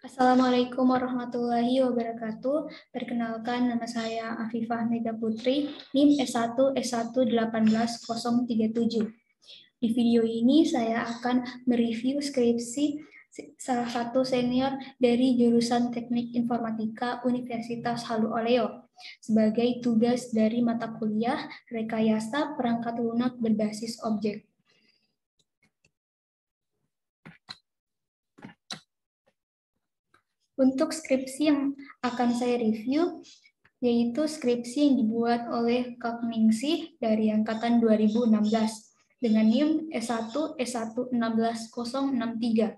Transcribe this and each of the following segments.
Assalamualaikum warahmatullahi wabarakatuh. Perkenalkan, nama saya Afifah Mega Putri, NIM S1 S1 18037. Di video ini saya akan mereview skripsi salah satu senior dari jurusan Teknik Informatika Universitas Halu Oleo sebagai tugas dari mata kuliah Rekayasa Perangkat Lunak Berbasis Objek. Untuk skripsi yang akan saya review, yaitu skripsi yang dibuat oleh Kak Ningsih dari Angkatan 2016 dengan NIM S1 S1 16063.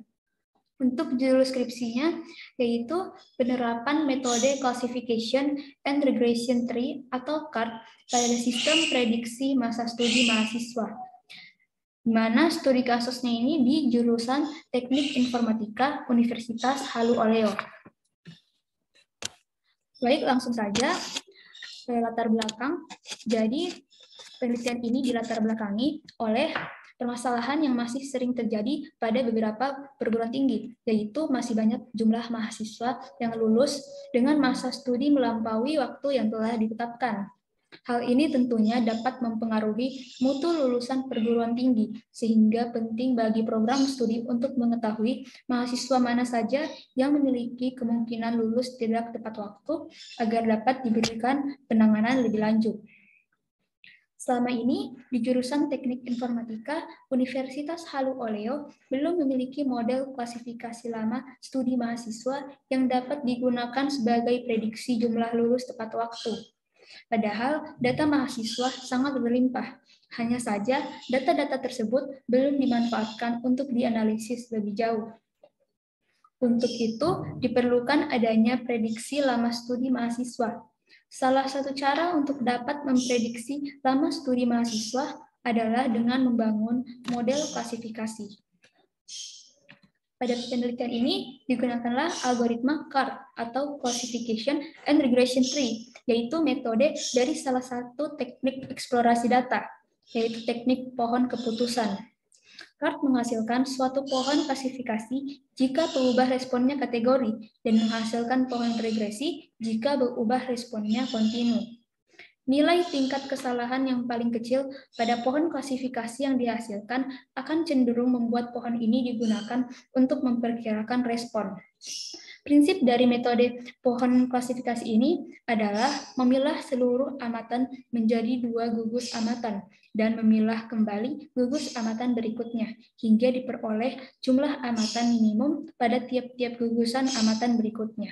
Untuk judul skripsinya, yaitu penerapan metode Classification and Regression Tree atau CART pada sistem prediksi masa studi mahasiswa, di mana studi kasusnya ini di jurusan Teknik Informatika Universitas Halu Oleo. Baik, langsung saja ke latar belakang. Jadi, penelitian ini dilatar belakangi oleh permasalahan yang masih sering terjadi pada beberapa perguruan tinggi, yaitu masih banyak jumlah mahasiswa yang lulus dengan masa studi melampaui waktu yang telah ditetapkan. Hal ini tentunya dapat mempengaruhi mutu lulusan perguruan tinggi, sehingga penting bagi program studi untuk mengetahui mahasiswa mana saja yang memiliki kemungkinan lulus tidak tepat waktu agar dapat diberikan penanganan lebih lanjut. Selama ini, di jurusan Teknik Informatika Universitas Halu Oleo belum memiliki model klasifikasi lama studi mahasiswa yang dapat digunakan sebagai prediksi jumlah lulus tepat waktu. Padahal data mahasiswa sangat berlimpah. Hanya saja data-data tersebut belum dimanfaatkan untuk dianalisis lebih jauh. Untuk itu diperlukan adanya prediksi lama studi mahasiswa. Salah satu cara untuk dapat memprediksi lama studi mahasiswa adalah dengan membangun model klasifikasi. Pada penelitian ini digunakanlah algoritma CART atau Classification and Regression Tree, yaitu metode dari salah satu teknik eksplorasi data, yaitu teknik pohon keputusan. CART menghasilkan suatu pohon klasifikasi jika berubah responnya kategori dan menghasilkan pohon regresi jika berubah responnya kontinu. Nilai tingkat kesalahan yang paling kecil pada pohon klasifikasi yang dihasilkan akan cenderung membuat pohon ini digunakan untuk memperkirakan respon. Prinsip dari metode pohon klasifikasi ini adalah memilah seluruh amatan menjadi 2 gugus amatan dan memilah kembali gugus amatan berikutnya hingga diperoleh jumlah amatan minimum pada tiap-tiap gugusan amatan berikutnya.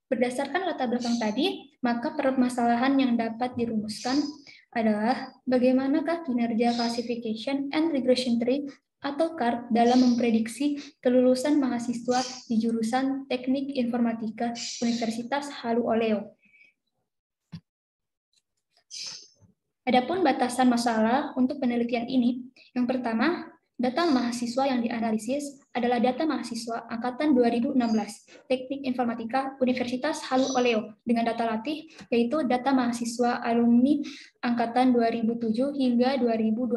Berdasarkan latar belakang tadi, maka permasalahan yang dapat dirumuskan adalah bagaimanakah kinerja Classification and Regression Tree atau CART dalam memprediksi kelulusan mahasiswa di jurusan Teknik Informatika Universitas Halu Oleo. Adapun batasan masalah untuk penelitian ini, yang pertama, data mahasiswa yang dianalisis adalah data mahasiswa angkatan 2016, Teknik Informatika Universitas Halu Oleo, dengan data latih, yaitu data mahasiswa alumni angkatan 2007 hingga 2012.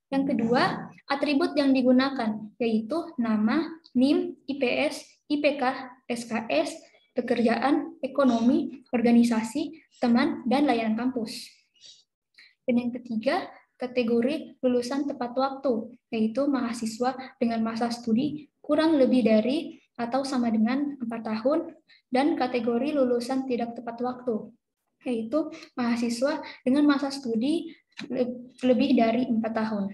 Yang kedua, atribut yang digunakan, yaitu nama, NIM, IPS, IPK, SKS, pekerjaan, ekonomi, organisasi, teman, dan layanan kampus. Dan yang ketiga, kategori lulusan tepat waktu, yaitu mahasiswa dengan masa studi kurang lebih dari atau sama dengan 4 tahun, dan kategori lulusan tidak tepat waktu, yaitu mahasiswa dengan masa studi lebih dari 4 tahun.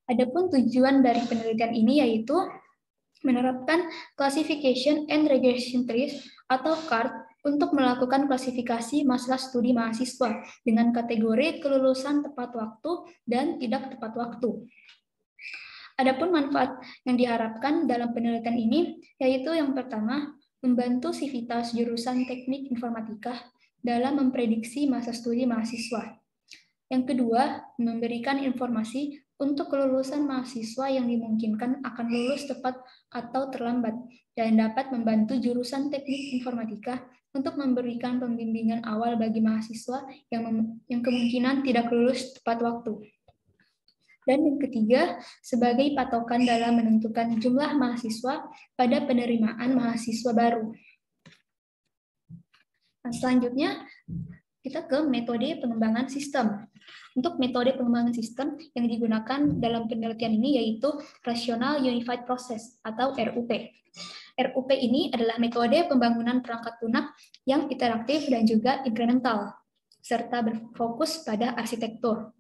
Adapun tujuan dari penelitian ini yaitu menerapkan Classification and Regression Trees atau CART untuk melakukan klasifikasi masalah studi mahasiswa dengan kategori kelulusan tepat waktu dan tidak tepat waktu. Adapun manfaat yang diharapkan dalam penelitian ini yaitu yang pertama, membantu sivitas jurusan Teknik Informatika dalam memprediksi masa studi mahasiswa. Yang kedua, memberikan informasi untuk kelulusan mahasiswa yang dimungkinkan akan lulus tepat atau terlambat dan dapat membantu jurusan Teknik Informatika untuk memberikan pembimbingan awal bagi mahasiswa yang kemungkinan tidak lulus tepat waktu. Dan yang ketiga, sebagai patokan dalam menentukan jumlah mahasiswa pada penerimaan mahasiswa baru. Nah, selanjutnya, kita ke metode pengembangan sistem. Untuk metode pengembangan sistem yang digunakan dalam penelitian ini yaitu Rational Unified Process atau RUP. RUP ini adalah metode pembangunan perangkat lunak yang interaktif dan juga inkremental, serta berfokus pada arsitektur.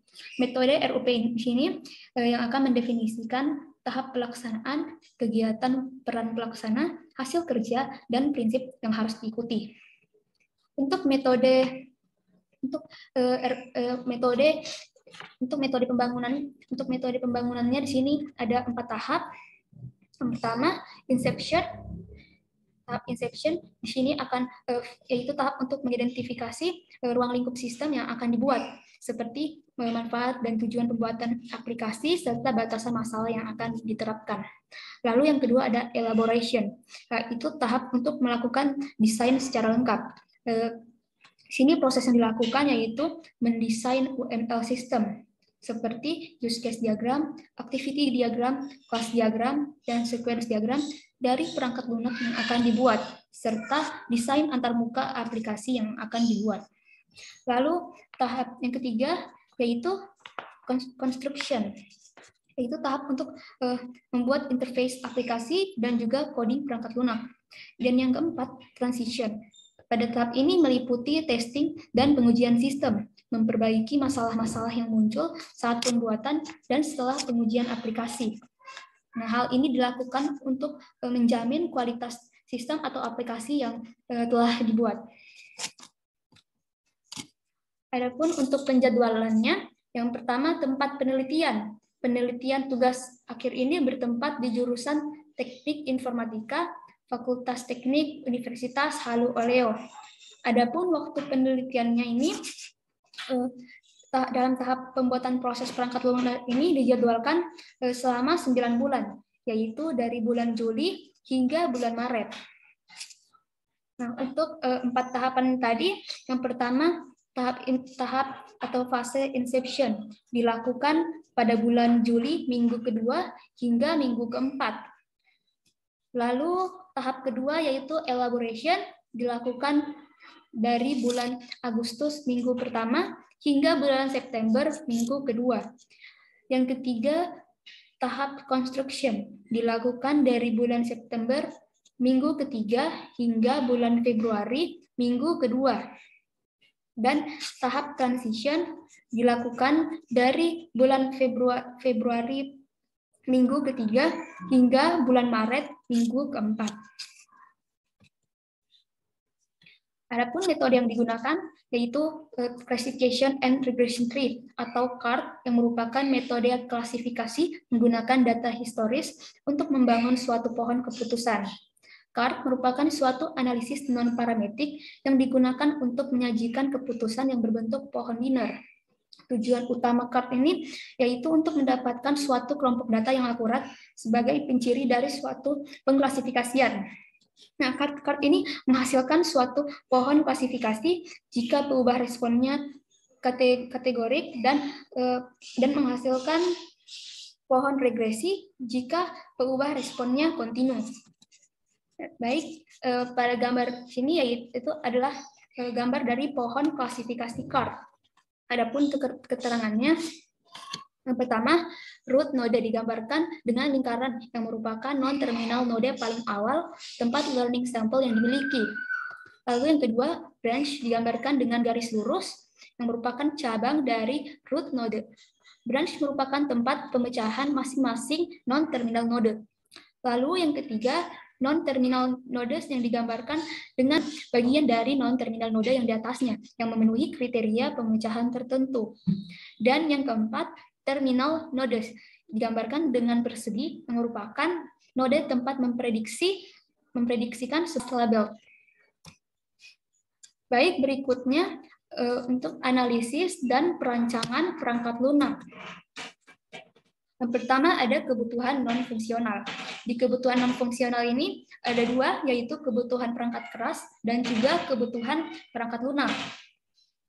Metode RUP ini yang akan mendefinisikan tahap pelaksanaan, kegiatan peran pelaksana, hasil kerja, dan prinsip yang harus diikuti. Untuk metode pembangunannya di sini ada 4 tahap. Yang pertama, inception. Tahap inception di sini akan yaitu tahap untuk mengidentifikasi ruang lingkup sistem yang akan dibuat, seperti manfaat dan tujuan pembuatan aplikasi serta batasan masalah yang akan diterapkan. Lalu yang kedua ada elaboration. Itu tahap untuk melakukan desain secara lengkap. Sini proses yang dilakukan yaitu mendesain UML system seperti use case diagram, activity diagram, class diagram, dan sequence diagram dari perangkat lunak yang akan dibuat, serta desain antarmuka aplikasi yang akan dibuat. Lalu tahap yang ketiga yaitu construction, yaitu tahap untuk membuat interface aplikasi dan juga coding perangkat lunak. Dan yang keempat, transition. Pada tahap ini meliputi testing dan pengujian sistem, memperbaiki masalah-masalah yang muncul saat pembuatan dan setelah pengujian aplikasi. Nah, hal ini dilakukan untuk menjamin kualitas sistem atau aplikasi yang telah dibuat. Adapun untuk penjadwalannya, yang pertama tempat penelitian. Penelitian tugas akhir ini bertempat di jurusan Teknik Informatika, Fakultas Teknik Universitas Halu Oleo. Adapun waktu penelitiannya ini dalam tahap pembuatan proses perangkat lunak ini dijadwalkan selama 9 bulan, yaitu dari bulan Juli hingga bulan Maret. Nah, untuk 4 tahapan tadi, yang pertama tahap atau fase inception dilakukan pada bulan Juli minggu kedua hingga minggu keempat. Lalu tahap kedua yaitu elaboration dilakukan dari bulan Agustus minggu pertama hingga bulan September minggu kedua. Yang ketiga, tahap construction dilakukan dari bulan September minggu ketiga hingga bulan Februari minggu kedua. Dan tahap transition dilakukan dari bulan Februari minggu ketiga hingga bulan Maret minggu keempat. Adapun metode yang digunakan yaitu Classification and Regression Tree atau CART yang merupakan metode klasifikasi menggunakan data historis untuk membangun suatu pohon keputusan. CART merupakan suatu analisis non-parametrik yang digunakan untuk menyajikan keputusan yang berbentuk pohon linear. Tujuan utama CART ini yaitu untuk mendapatkan suatu kelompok data yang akurat sebagai penciri dari suatu pengklasifikasian. Nah, CART ini menghasilkan suatu pohon klasifikasi jika perubahan responnya kategorik dan menghasilkan pohon regresi jika perubahan responnya kontinu. Baik, pada gambar sini yaitu adalah gambar dari pohon klasifikasi CART. Adapun keterangannya, yang pertama, root node digambarkan dengan lingkaran yang merupakan non-terminal node paling awal tempat learning sample yang dimiliki. Lalu yang kedua, branch digambarkan dengan garis lurus yang merupakan cabang dari root node. Branch merupakan tempat pemecahan masing-masing non-terminal node. Lalu yang ketiga, non-terminal nodes yang digambarkan dengan bagian dari non-terminal node yang di atasnya, yang memenuhi kriteria pemecahan tertentu. Dan yang keempat, terminal nodes digambarkan dengan persegi yang merupakan node tempat memprediksikan suatu label. Baik, berikutnya untuk analisis dan perancangan perangkat lunak. Yang pertama ada kebutuhan non-fungsional. Di kebutuhan non-fungsional ini ada dua, yaitu kebutuhan perangkat keras dan juga kebutuhan perangkat lunak.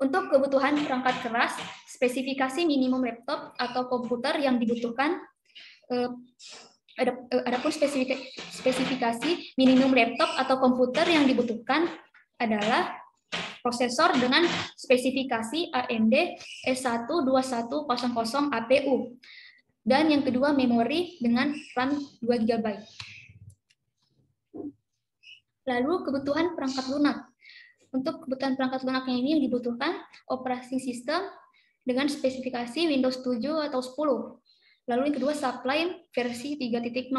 Untuk kebutuhan perangkat keras, spesifikasi minimum laptop atau komputer yang dibutuhkan, adapun spesifikasi minimum laptop atau komputer yang dibutuhkan adalah prosesor dengan spesifikasi AMD S12100 APU. Dan yang kedua, memori dengan RAM 2 GB. Lalu kebutuhan perangkat lunak. Untuk kebutuhan perangkat lunaknya ini yang dibutuhkan operasi sistem dengan spesifikasi Windows 7 atau 10. Lalu yang kedua, supply versi 3.0.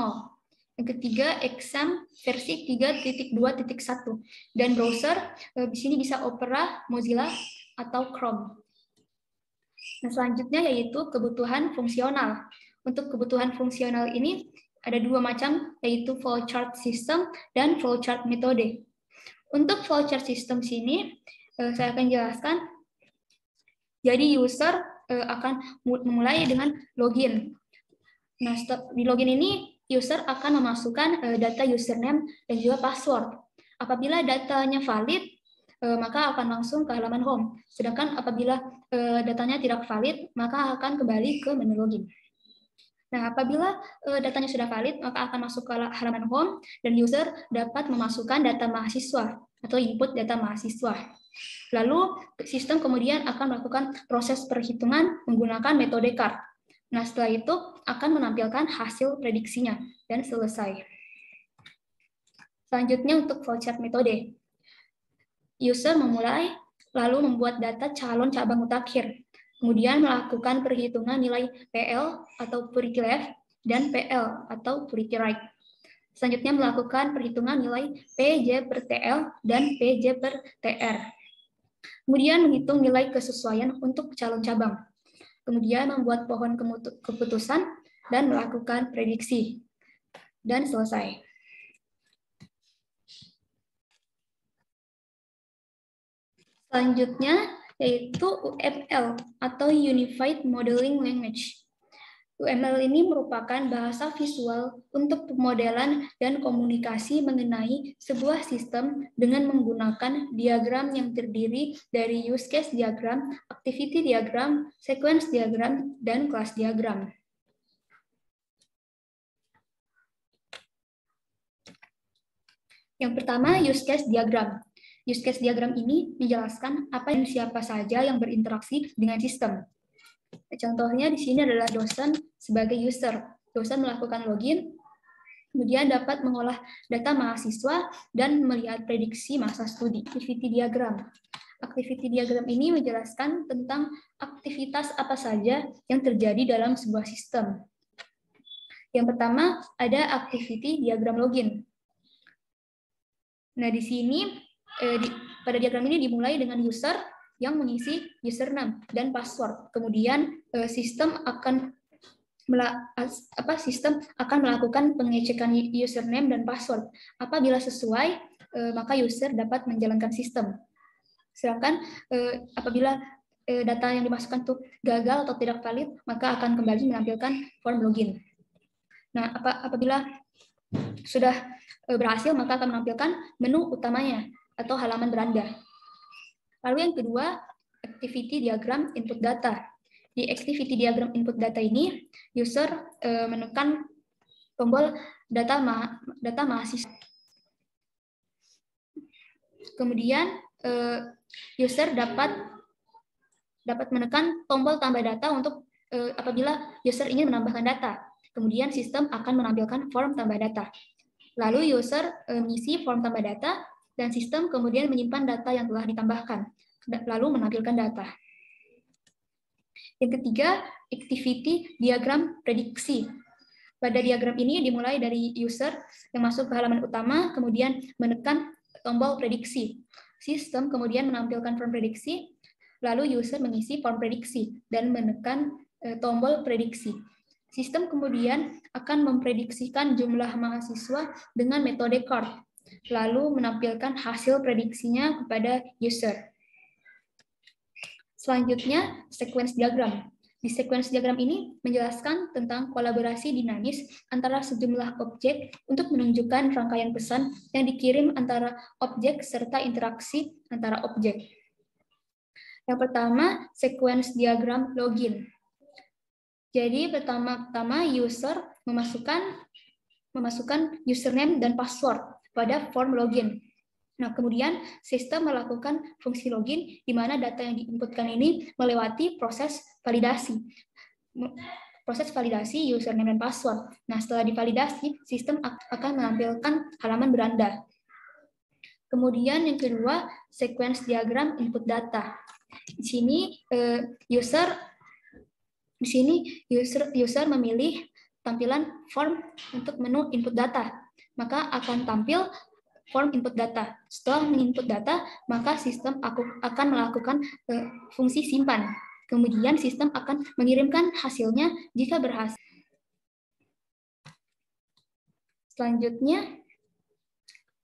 Yang ketiga, exam versi 3.2.1. Dan browser di sini bisa Opera, Mozilla, atau Chrome. Nah, selanjutnya yaitu kebutuhan fungsional. Untuk kebutuhan fungsional ini ada dua macam, yaitu flowchart system dan flowchart metode. Untuk flowchart system sini, saya akan jelaskan. Jadi user akan memulai dengan login. Nah, di login ini user akan memasukkan data username dan juga password. Apabila datanya valid, maka akan langsung ke halaman home. Sedangkan apabila datanya tidak valid, maka akan kembali ke menu login. Nah, apabila datanya sudah valid, maka akan masuk ke halaman home dan user dapat memasukkan data mahasiswa atau input data mahasiswa. Lalu sistem kemudian akan melakukan proses perhitungan menggunakan metode CART. Nah, setelah itu akan menampilkan hasil prediksinya dan selesai. Selanjutnya untuk flowchart metode. User memulai lalu membuat data calon cabang mutakhir. Kemudian melakukan perhitungan nilai PL atau parity left dan PL atau parity right. Selanjutnya melakukan perhitungan nilai PJ per TL dan PJ per TR. Kemudian menghitung nilai kesesuaian untuk calon cabang. Kemudian membuat pohon keputusan dan melakukan prediksi. Dan selesai. Selanjutnya yaitu UML atau Unified Modeling Language. UML ini merupakan bahasa visual untuk pemodelan dan komunikasi mengenai sebuah sistem dengan menggunakan diagram yang terdiri dari use case diagram, activity diagram, sequence diagram, dan class diagram. Yang pertama, use case diagram. Use case diagram ini menjelaskan apa dan siapa saja yang berinteraksi dengan sistem. Contohnya di sini adalah dosen sebagai user. Dosen melakukan login, kemudian dapat mengolah data mahasiswa dan melihat prediksi masa studi. Activity diagram. Activity diagram ini menjelaskan tentang aktivitas apa saja yang terjadi dalam sebuah sistem. Yang pertama ada activity diagram login. Nah, di sini pada diagram ini dimulai dengan user yang mengisi username dan password. Kemudian sistem akan melakukan pengecekan username dan password. Apabila sesuai, maka user dapat menjalankan sistem. Sedangkan apabila data yang dimasukkan itu gagal atau tidak valid, maka akan kembali menampilkan form login. Nah, apabila sudah berhasil, maka akan menampilkan menu utamanya atau halaman beranda. Lalu yang kedua, activity diagram input data. Di activity diagram input data ini, user menekan tombol data mahasiswa. Kemudian user dapat menekan tombol tambah data untuk apabila user ingin menambahkan data. Kemudian sistem akan menampilkan form tambah data. Lalu user mengisi form tambah data dan sistem kemudian menyimpan data yang telah ditambahkan, lalu menampilkan data. Yang ketiga, activity diagram prediksi. Pada diagram ini dimulai dari user yang masuk ke halaman utama, kemudian menekan tombol prediksi. Sistem kemudian menampilkan form prediksi, lalu user mengisi form prediksi dan menekan tombol prediksi. Sistem kemudian akan memprediksikan jumlah mahasiswa dengan metode CART, lalu menampilkan hasil prediksinya kepada user. Selanjutnya, sequence diagram. Di sequence diagram ini menjelaskan tentang kolaborasi dinamis antara sejumlah objek untuk menunjukkan rangkaian pesan yang dikirim antara objek serta interaksi antara objek. Yang pertama, sequence diagram login. Jadi pertama-tama user memasukkan username dan password pada form login. Nah, kemudian sistem melakukan fungsi login di mana data yang diinputkan ini melewati proses validasi. Proses validasi username dan password. Nah, setelah divalidasi, sistem akan menampilkan halaman beranda. Kemudian yang kedua, sequence diagram input data. Di sini user memilih tampilan form untuk menu input data. Maka akan tampil form input data. Setelah menginput data, maka sistem akan melakukan fungsi simpan. Kemudian sistem akan mengirimkan hasilnya jika berhasil. Selanjutnya,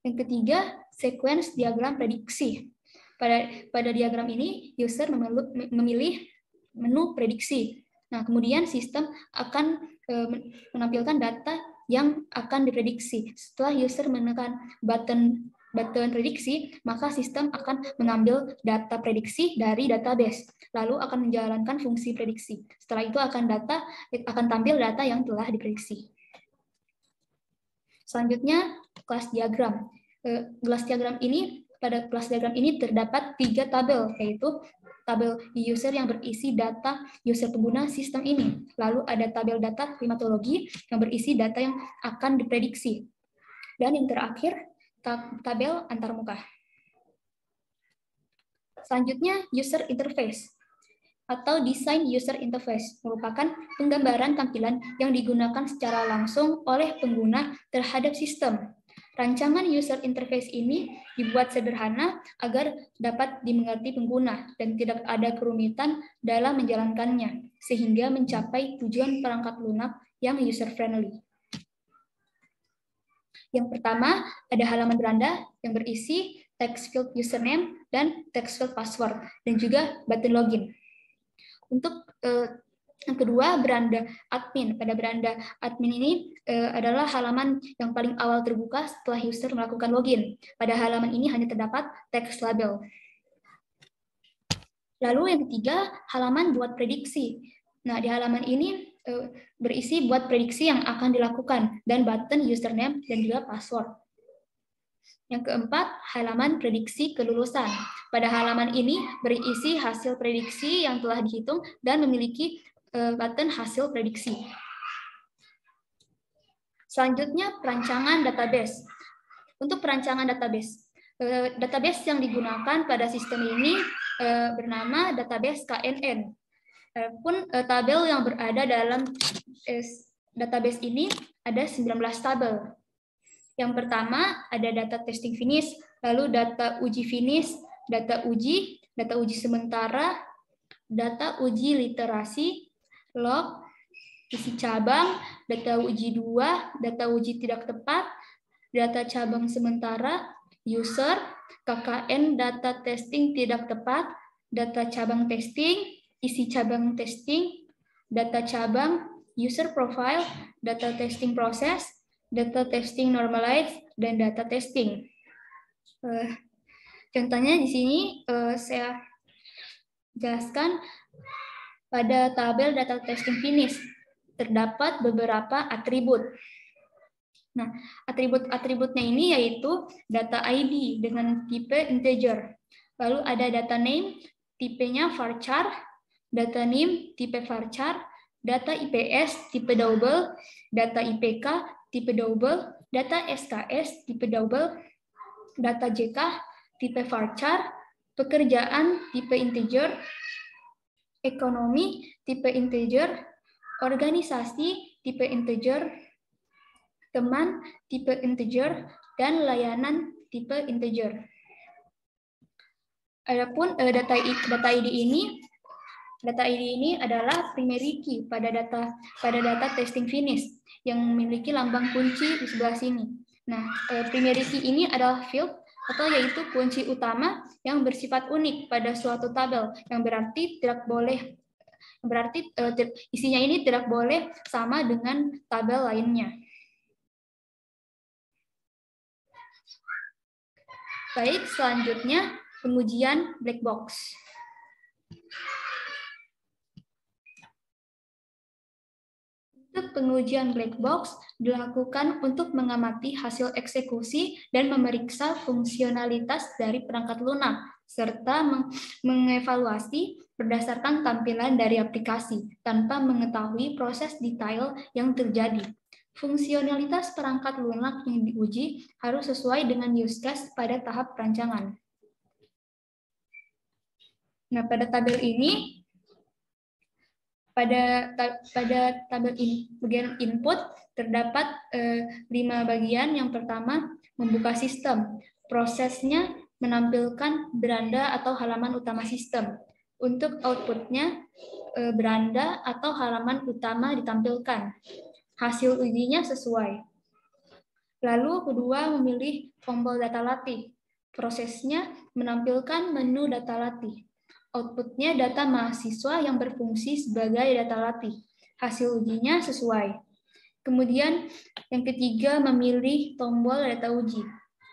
yang ketiga, sequence diagram prediksi. Pada diagram ini, user memilih menu prediksi. Nah, kemudian sistem akan menampilkan data yang akan diprediksi. Setelah user menekan button prediksi, maka sistem akan mengambil data prediksi dari database, lalu akan menjalankan fungsi prediksi. Setelah itu akan tampil data yang telah diprediksi. Selanjutnya, kelas diagram. Pada kelas diagram ini terdapat 3 tabel, yaitu tabel user yang berisi data user pengguna sistem ini. Lalu ada tabel data klimatologi yang berisi data yang akan diprediksi. Dan yang terakhir, tabel antarmuka. Selanjutnya, user interface atau desain user interface merupakan penggambaran tampilan yang digunakan secara langsung oleh pengguna terhadap sistem. Rancangan user interface ini dibuat sederhana agar dapat dimengerti pengguna dan tidak ada kerumitan dalam menjalankannya, sehingga mencapai tujuan perangkat lunak yang user-friendly. Yang pertama, ada halaman beranda yang berisi text field username dan text field password, dan juga button login. Untuk yang kedua, beranda admin. Pada beranda admin ini adalah halaman yang paling awal terbuka setelah user melakukan login. Pada halaman ini hanya terdapat text label. Lalu yang ketiga, halaman buat prediksi. Nah, di halaman ini berisi buat prediksi yang akan dilakukan dan button username dan juga password. Yang keempat, halaman prediksi kelulusan. Pada halaman ini berisi hasil prediksi yang telah dihitung dan memiliki button hasil prediksi. Selanjutnya, perancangan database. Untuk perancangan database, database yang digunakan pada sistem ini bernama database KNN. Tabel yang berada dalam database ini ada 19 tabel. Yang pertama ada data testing finish, lalu data uji finish, data uji sementara, data uji literasi, log, isi cabang, data uji 2, data uji tidak tepat, data cabang sementara, user, KKN data testing tidak tepat, data cabang testing, isi cabang testing, data cabang, user profile, data testing proses, data testing normalized, dan data testing. Contohnya di sini saya jelaskan pada tabel data testing finish terdapat beberapa atribut. Nah, atribut-atributnya ini yaitu data ID dengan tipe integer. Lalu ada data name, tipenya varchar, data name tipe varchar, data IPS tipe double, data IPK tipe double, data SKS tipe double, data JK tipe varchar, pekerjaan tipe integer, ekonomi tipe integer, organisasi tipe integer, teman tipe integer, dan layanan tipe integer. Adapun data ID ini adalah primary key pada data testing finish yang memiliki lambang kunci di sebelah sini. Nah, primary key ini adalah field atau yaitu kunci utama yang bersifat unik pada suatu tabel, yang berarti isinya ini tidak boleh sama dengan tabel lainnya. Baik, selanjutnya pengujian black box. Untuk pengujian black box dilakukan untuk mengamati hasil eksekusi dan memeriksa fungsionalitas dari perangkat lunak, serta mengevaluasi berdasarkan tampilan dari aplikasi tanpa mengetahui proses detail yang terjadi. Fungsionalitas perangkat lunak yang diuji harus sesuai dengan use case pada tahap perancangan. Nah, pada tabel ini, pada tabel bagian input terdapat 5 bagian. Yang pertama, membuka sistem. Prosesnya menampilkan beranda atau halaman utama sistem. Untuk outputnya, beranda atau halaman utama ditampilkan. Hasil ujinya sesuai. Lalu kedua, memilih tombol data latih. Prosesnya menampilkan menu data latih. Outputnya data mahasiswa yang berfungsi sebagai data latih. Hasil ujinya sesuai. Kemudian yang ketiga, memilih tombol data uji.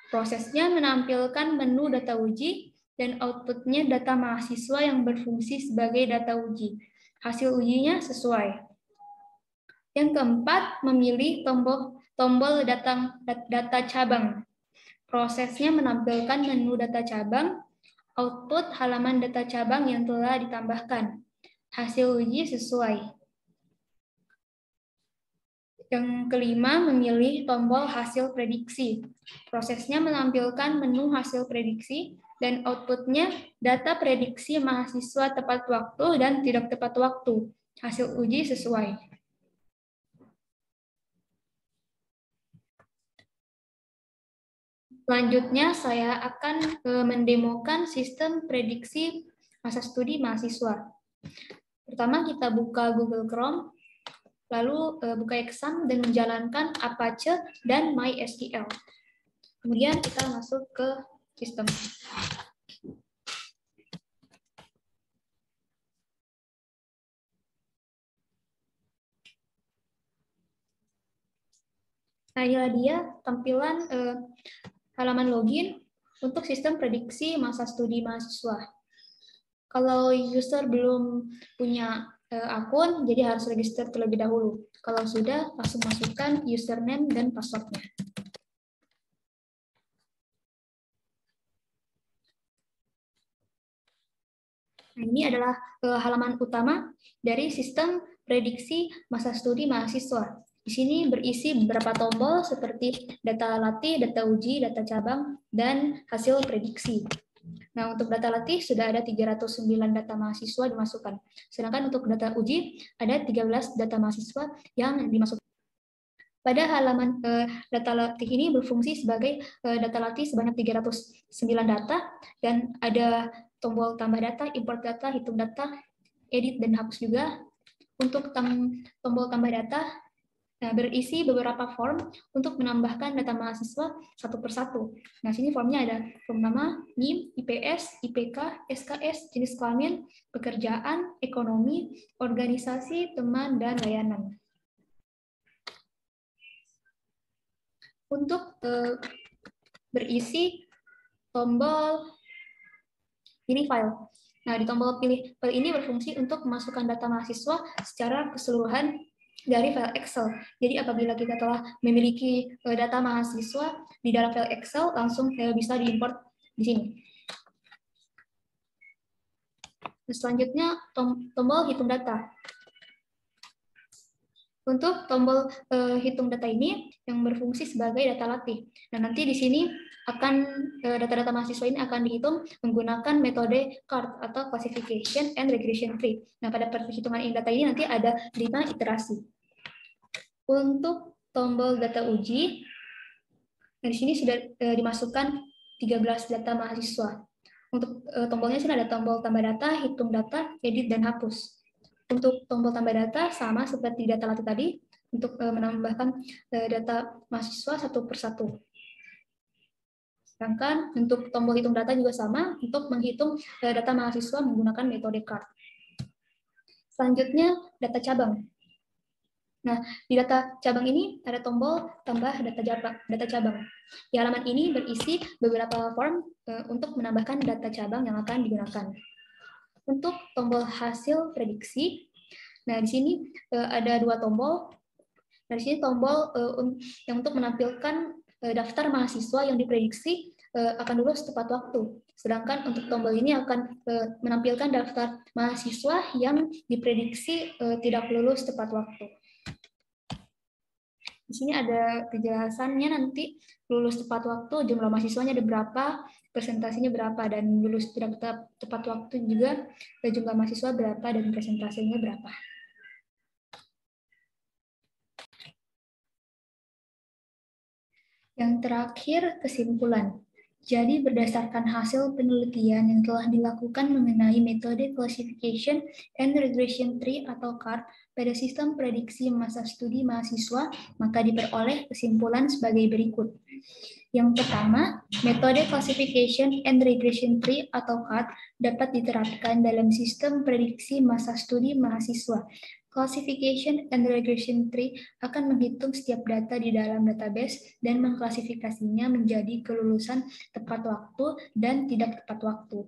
Prosesnya menampilkan menu data uji dan outputnya data mahasiswa yang berfungsi sebagai data uji. Hasil ujinya sesuai. Yang keempat, memilih tombol data cabang. Prosesnya menampilkan menu data cabang, output halaman data cabang yang telah ditambahkan. Hasil uji sesuai. Yang kelima, memilih tombol hasil prediksi. Prosesnya menampilkan menu hasil prediksi dan outputnya data prediksi mahasiswa tepat waktu dan tidak tepat waktu. Hasil uji sesuai. Selanjutnya, saya akan mendemokan sistem prediksi masa studi mahasiswa. Pertama, kita buka Google Chrome, lalu buka Exam dan menjalankan Apache dan MySQL. Kemudian kita masuk ke sistem. Nah, inilah dia tampilan halaman login untuk sistem prediksi masa studi mahasiswa. Kalau user belum punya akun, jadi harus register terlebih dahulu. Kalau sudah, langsung masukkan username dan passwordnya. Nah, ini adalah halaman utama dari sistem prediksi masa studi mahasiswa. Di sini berisi beberapa tombol seperti data latih, data uji, data cabang, dan hasil prediksi. Nah, untuk data latih sudah ada 309 data mahasiswa dimasukkan. Sedangkan untuk data uji ada 13 data mahasiswa yang dimasukkan. Pada halaman data latih ini berfungsi sebagai data latih sebanyak 309 data dan ada tombol tambah data, import data, hitung data, edit, dan hapus juga. Untuk tombol tambah data, berisi beberapa form untuk menambahkan data mahasiswa satu persatu. Nah, sini formnya ada form nama, NIM, IPS, IPK, SKS, jenis kelamin, pekerjaan, ekonomi, organisasi, teman, dan layanan. Untuk berisi tombol pilih file. Nah, di tombol pilih file ini berfungsi untuk memasukkan data mahasiswa secara keseluruhan dari file Excel. Jadi apabila kita telah memiliki data mahasiswa di dalam file Excel, langsung bisa diimport di sini. Selanjutnya, tombol hitung data. Untuk tombol hitung data ini yang berfungsi sebagai data latih. Nah, nanti di sini akan data-data mahasiswa ini akan dihitung menggunakan metode CART atau Classification and Regression Tree. Nah, pada perhitungan data ini nanti ada 5 iterasi. Untuk tombol data uji, nah di sini sudah dimasukkan 13 data mahasiswa. Untuk tombolnya sini ada tombol tambah data, hitung data, edit, dan hapus. Untuk tombol tambah data sama seperti data latih tadi, untuk menambahkan data mahasiswa satu persatu. Sedangkan untuk tombol hitung data juga sama, untuk menghitung data mahasiswa menggunakan metode CART. Selanjutnya, data cabang. Nah, di data cabang ini ada tombol tambah data cabang. Di halaman ini berisi beberapa form untuk menambahkan data cabang yang akan digunakan. Untuk tombol hasil prediksi, nah di sini ada 2 tombol. Nah, di sini tombol yang untuk menampilkan daftar mahasiswa yang diprediksi akan lulus tepat waktu. Sedangkan untuk tombol ini akan menampilkan daftar mahasiswa yang diprediksi tidak lulus tepat waktu. Di sini ada kejelasannya nanti lulus tepat waktu, jumlah mahasiswanya ada berapa, presentasinya berapa, dan lulus tidak tepat waktu juga jumlah mahasiswa berapa dan presentasinya berapa. Yang terakhir, kesimpulan. Jadi berdasarkan hasil penelitian yang telah dilakukan mengenai metode classification and regression tree atau CART pada sistem prediksi masa studi mahasiswa, maka diperoleh kesimpulan sebagai berikut. Yang pertama, metode classification and regression tree atau CART dapat diterapkan dalam sistem prediksi masa studi mahasiswa. Classification and regression tree akan menghitung setiap data di dalam database dan mengklasifikasinya menjadi kelulusan tepat waktu dan tidak tepat waktu.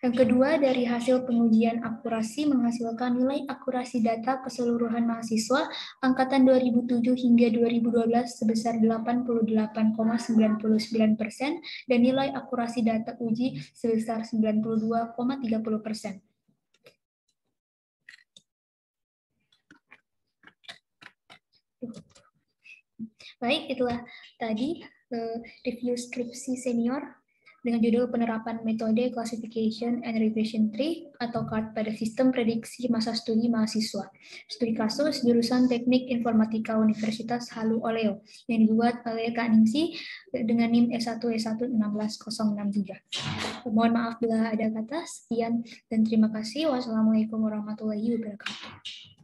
Yang kedua, dari hasil pengujian akurasi menghasilkan nilai akurasi data keseluruhan mahasiswa angkatan 2007 hingga 2012 sebesar 88,99% dan nilai akurasi data uji sebesar 92,30%. Baik, itulah tadi review skripsi senior dengan judul penerapan metode classification and regression tree atau CART pada sistem prediksi masa studi mahasiswa. Studi kasus jurusan Teknik Informatika Universitas Halu Oleo yang dibuat oleh Kak Ningsi dengan NIM S1E1 16063. Mohon maaf bila ada kata. Sekian dan terima kasih. Wassalamualaikum warahmatullahi wabarakatuh.